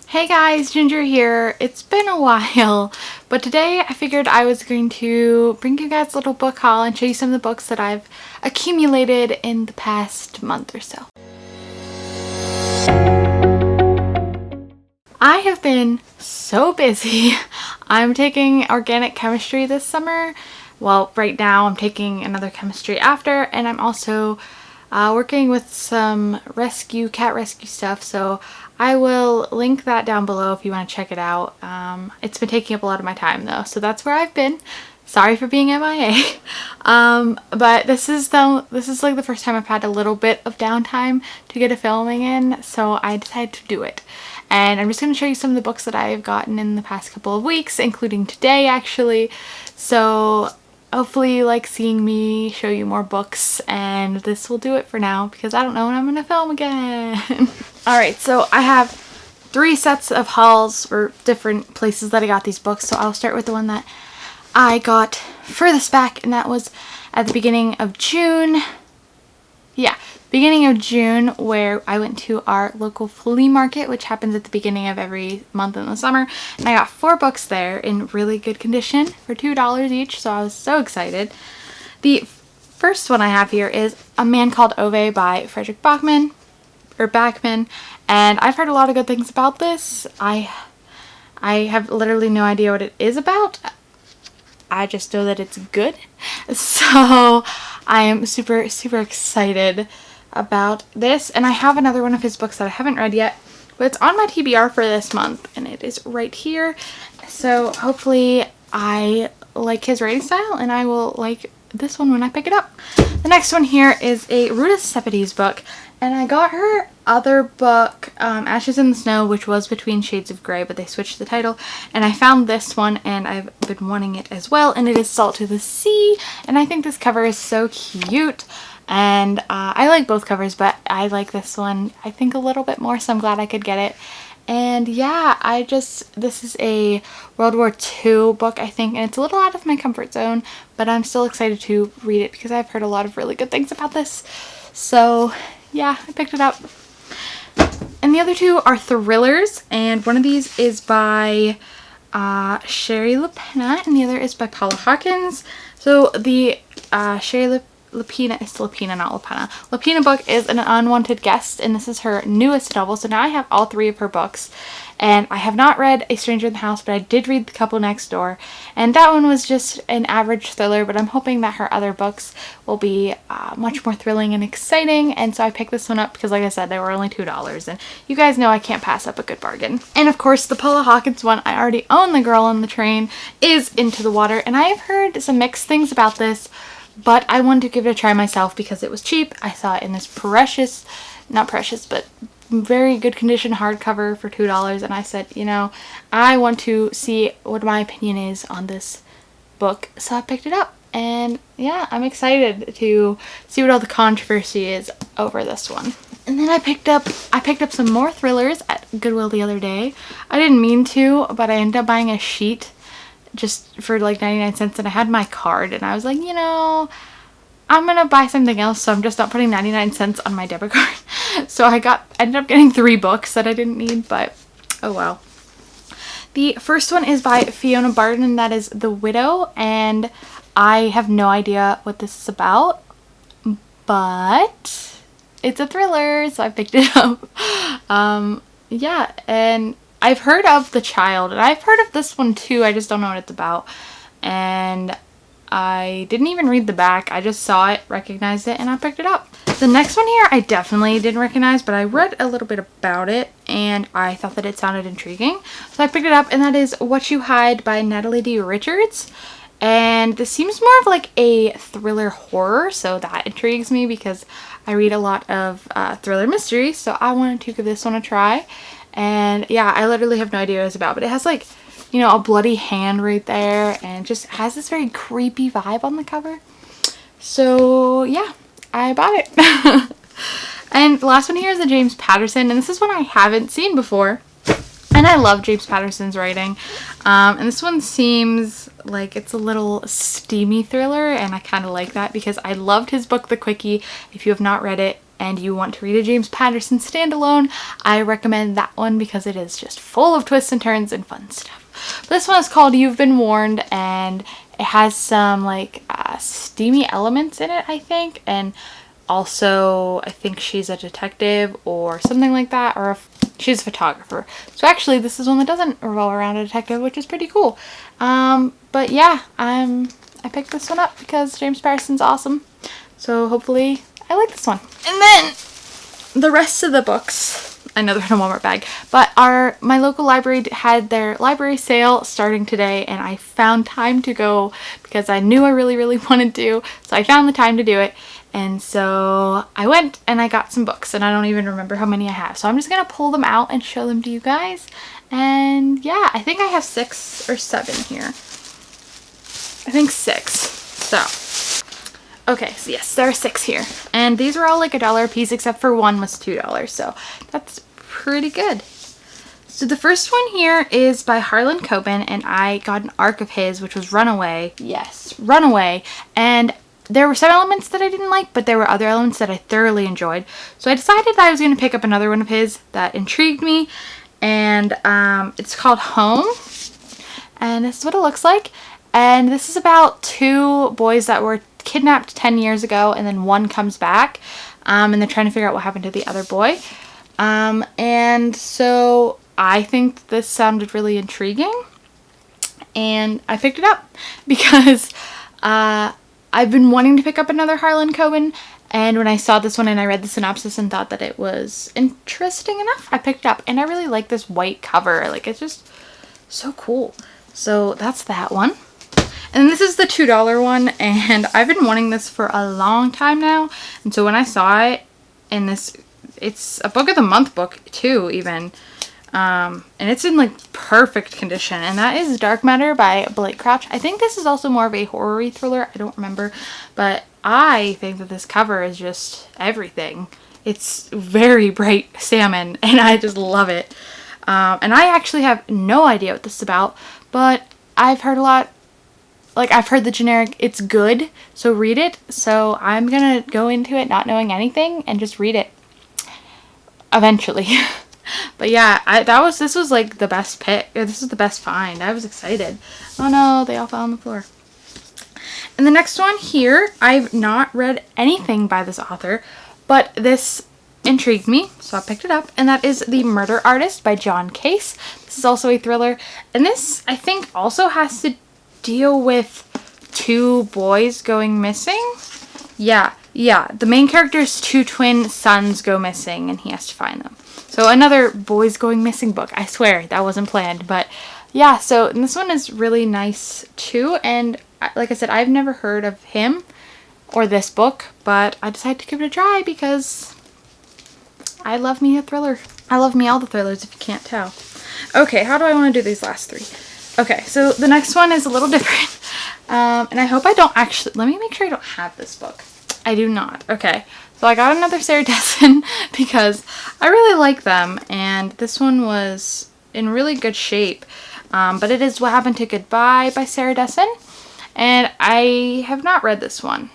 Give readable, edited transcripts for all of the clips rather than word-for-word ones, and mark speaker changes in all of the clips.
Speaker 1: Hey guys, Ginger here. It's been a while, but today I figured I was going to bring you guys a little book haul and show you some of the books that I've accumulated in the past month or so. I have been so busy. I'm taking organic chemistry this summer. Well, right now I'm taking another chemistry after, and I'm also working with some cat rescue stuff, so I will link that down below if you want to check it out. It's been taking up a lot of my time though, so that's where I've been. Sorry for being MIA. But this is like the first time I've had a little bit of downtime to get a filming in, so I decided to do it. And I'm just going to show you some of the books that I've gotten in the past couple of weeks, including today actually. So hopefully you like seeing me show you more books, and this will do it for now because I don't know when I'm going to film again. Alright, so I have 3 sets of hauls for different places that I got these books, so I'll start with the one that I got furthest back, and that was at the beginning of June. Yeah, beginning of June, where I went to our local flea market, which happens at the beginning of every month in the summer, and I got 4 books there in really good condition for $2 each, so I was so excited. The first one I have here is A Man Called Ove by Frederick Backman, and I've heard a lot of good things about this. I have literally no idea what it is about. I just know that it's good, so I am super excited about this. And I have another one of his books that I haven't read yet, but it's on my TBR for this month, and it is right here. So hopefully I like his writing style, and I will like this one when I pick it up. The next one here is a Ruta Sepetys book, and I got her other book, Ashes in the Snow, which was Between Shades of Grey, but they switched the title, and I found this one and I've been wanting it as well, and it is Salt to the Sea, and I think this cover is so cute, and I like both covers, but I like this one I think a little bit more, so I'm glad I could get it. And yeah, this is a World War II book, I think, and it's a little out of my comfort zone, but I'm still excited to read it because I've heard a lot of really good things about this. So yeah, I picked it up. And the other 2 are thrillers, and one of these is by Shari Lapena, and the other is by Paula Hawkins. So the Shari Lapena is Lapena, not Lapena. Lapena book is An Unwanted Guest, and this is her newest novel. So now I have all 3 of her books, and I have not read A Stranger in the House, but I did read The Couple Next Door, and that one was just an average thriller, but I'm hoping that her other books will be much more thrilling and exciting, and so I picked this one up because, like I said, they were only $2, and you guys know I can't pass up a good bargain. And of course, the Paula Hawkins one I already own, The Girl on the Train, is Into the Water, and I have heard some mixed things about this, but I wanted to give it a try myself because it was cheap. I saw it in this not precious, but very good condition hardcover for $2, and I said, you know, I want to see what my opinion is on this book, so I picked it up. And yeah, I'm excited to see what all the controversy is over this one. And then I picked up some more thrillers at Goodwill the other day. I didn't mean to, but I ended up buying a sheet just for like 99 cents, and I had my card, and I was like, you know, I'm gonna buy something else, so I'm just not putting 99 cents on my debit card. So I ended up getting 3 books that I didn't need, but oh well. The first one is by Fiona Barton, and that is The Widow, and I have no idea what this is about, but it's a thriller, so I picked it up. Yeah, and I've heard of The Child, and I've heard of this one too, I just don't know what it's about. And I didn't even read the back, I just saw it, recognized it, and I picked it up. The next one here I definitely didn't recognize, but I read a little bit about it, and I thought that it sounded intriguing. So I picked it up, and that is What You Hide by Natalie D. Richards. And this seems more of like a thriller horror, so that intrigues me because I read a lot of thriller mysteries, so I wanted to give this one a try. And yeah, I literally have no idea what it's about, but it has like, you know, a bloody hand right there, and just has this very creepy vibe on the cover. So yeah, I bought it. And the last one here is a James Patterson, and this is one I haven't seen before. And I love James Patterson's writing. And this one seems like it's a little steamy thriller, and I kind of like that because I loved his book The Quickie. If you have not read it, and you want to read a James Patterson standalone, I recommend that one because it is just full of twists and turns and fun stuff. This one is called You've Been Warned, and it has some like steamy elements in it, I think, and also I think she's a detective or something like that, or she's a photographer. So actually this is one that doesn't revolve around a detective, which is pretty cool. But yeah, I picked this one up because James Patterson's awesome. So hopefully I like this one. And then the rest of the books, I know they're in a Walmart bag, but my local library had their library sale starting today, and I found time to go because I knew I really wanted to. So I found the time to do it. And so I went and I got some books, and I don't even remember how many I have. So I'm just going to pull them out and show them to you guys. And yeah, I think I have 6 or 7 here. I think 6. So, okay, so yes, there are 6 here. And these are all like $1 a piece, except for one was $2. So that's pretty good. So the first one here is by Harlan Coben, and I got an arc of his, which was Runaway. Yes, Runaway. And there were some elements that I didn't like, but there were other elements that I thoroughly enjoyed. So I decided that I was going to pick up another one of his that intrigued me. And it's called Home. And this is what it looks like. And this is about 2 boys that were kidnapped 10 years ago, and then one comes back. And they're trying to figure out what happened to the other boy. And so I think this sounded really intriguing. And I picked it up because I've been wanting to pick up another Harlan Coben, and when I saw this one and I read the synopsis and thought that it was interesting enough, I picked it up. And I really like this white cover. Like, it's just so cool. So that's that one. And this is the $2 one, and I've been wanting this for a long time now. And so when I saw it, and it's a book of the month book too, even. And it's in like perfect condition, and that is Dark Matter by Blake Crouch. I think this is also more of a horror-y thriller. I don't remember, but I think that this cover is just everything. It's very bright salmon, and I just love it. And I actually have no idea what this is about, but I've heard a lot. Like, I've heard the generic, it's good, so read it. So I'm gonna go into it not knowing anything and just read it eventually. But yeah, this was like the best pick. This is the best find. I was excited. Oh no, they all fell on the floor. And the next one here, I've not read anything by this author, but this intrigued me, so I picked it up. And that is The Murder Artist by John Case. This is also a thriller. And this, I think, also has to deal with 2 boys going missing. Yeah. The main character's 2 twin sons go missing, and he has to find them. So another boys going missing book. I swear that wasn't planned, but yeah. So this one is really nice too. And like I said, I've never heard of him or this book, but I decided to give it a try because I love me a thriller. I love me all the thrillers, if you can't tell. Okay, how do I want to do these last 3? Okay, so the next one is a little different. And I hope I don't actually, let me make sure I don't have this book. I do not. Okay. So I got another Sarah Dessen because I really like them, and this one was in really good shape. But it is What Happened to Goodbye by Sarah Dessen, and I have not read this one,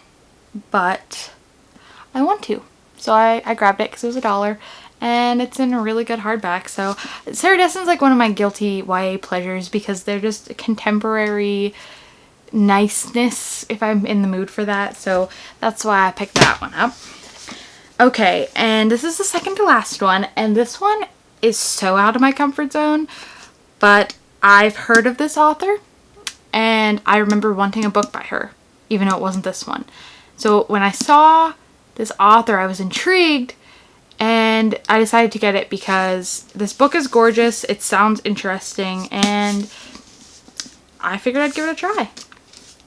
Speaker 1: but I want to. So I grabbed it because it was $1, and it's in a really good hardback. So Sarah Dessen's like one of my guilty YA pleasures because they're just contemporary niceness if I'm in the mood for that. So that's why I picked that one up. Okay, and this is the second to last one, and this one is so out of my comfort zone, but I've heard of this author, and I remember wanting a book by her, even though it wasn't this one. So when I saw this author, I was intrigued, and I decided to get it because this book is gorgeous, it sounds interesting, and I figured I'd give it a try.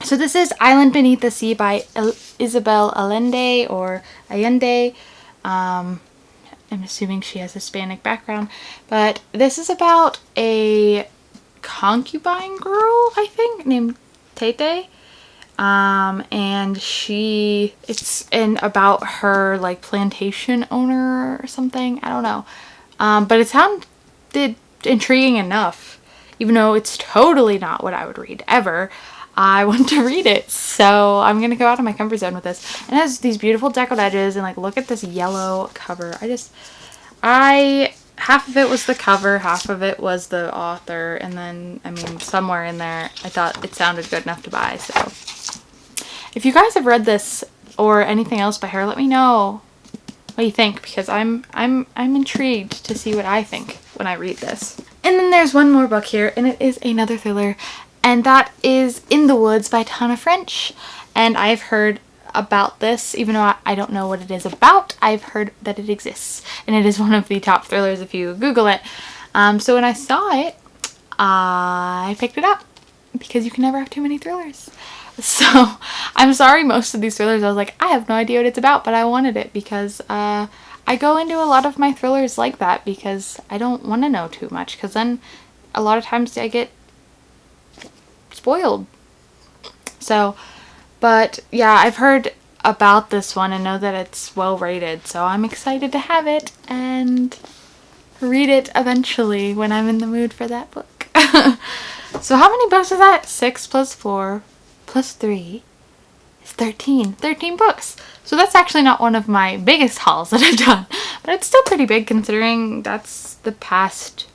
Speaker 1: So this is Island Beneath the Sea by Isabel Allende or Allende. I'm assuming she has a Hispanic background. But this is about a concubine girl, I think, named Tete. And it's about her like plantation owner or something. I don't know. But it sounded intriguing enough, even though it's totally not what I would read ever. I want to read it. So I'm gonna go out of my comfort zone with this. And it has these beautiful deckled edges, and like look at this yellow cover. Half of it was the cover, half of it was the author, and then I mean somewhere in there I thought it sounded good enough to buy. So if you guys have read this or anything else by her, let me know what you think, because I'm intrigued to see what I think when I read this. And then there's one more book here, and it is another thriller, and that is In the Woods by Tana French. And I've heard about this, even though I don't know what it is about. I've heard that it exists, and it is one of the top thrillers if you Google it. So when I saw it, I picked it up, because you can never have too many thrillers. So I'm sorry, most of these thrillers I was like, I have no idea what it's about, but I wanted it because I go into a lot of my thrillers like that, because I don't want to know too much, because then a lot of times I get spoiled. So, but yeah, I've heard about this one and know that it's well rated, so I'm excited to have it and read it eventually when I'm in the mood for that book. So how many books is that? 6 plus 4 plus 3 is 13. 13 books. So that's actually not one of my biggest hauls that I've done, but it's still pretty big considering that's the past